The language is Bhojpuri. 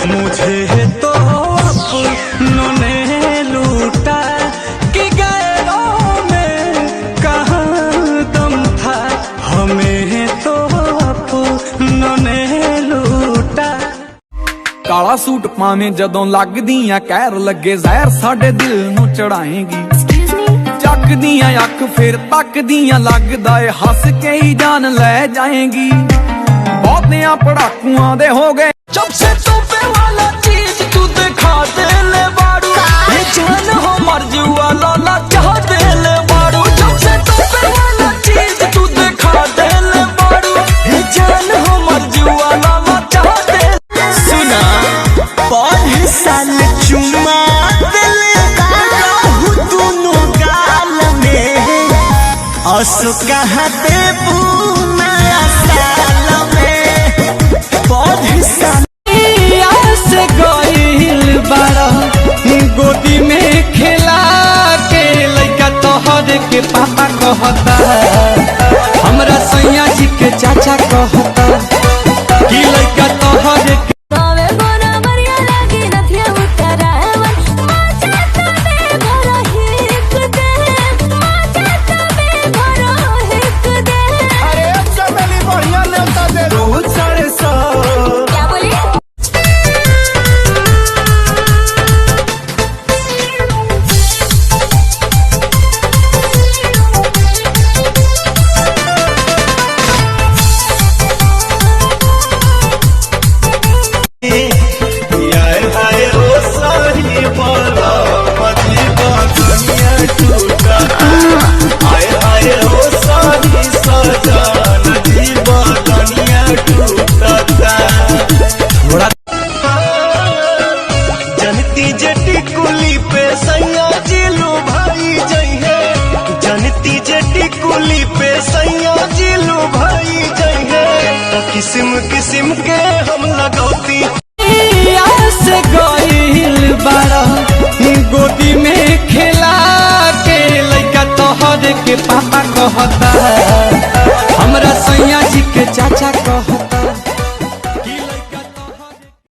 मुझे तो अपनों ने लूटा कि गैरों में कहाँ दम था, हमें तो अपनों ने लूटा। काला सूट पावे जदों लगदियां कहर लगे जहर साडे दिल नूं चढ़ाएगी। चकदियां अख फिर तकदियां लगदा ए हस के ही जान ले जाएगी। बहुतियां पड़ाकुआं दे हो गए जब से तोहफे वाला चीज तू दिखा दे ले बाड़ू। ये जान हो मर्जी वाला ला चाह दे ले बाड़ू। जब से तोहफे वाला चीज तू दिखा दे ले बाड़ू। ये जान हो मर्जी वाला ला चाह दे। सुना 5 साल चुमा दोनों गाल में असु कहते पूना साल में 5 साल से गइल बाड़ा गोदी में खेला के लइका तोहर के पापा कहता, हमरा सैया जी के चाचा कहता कि लइका तोहर के किस्म किस्म के हम लगौती से गइल बाड़ा गोदी में खेला के लइका तोहर के पापा कहता, हमरा सैया जी के चाचा कह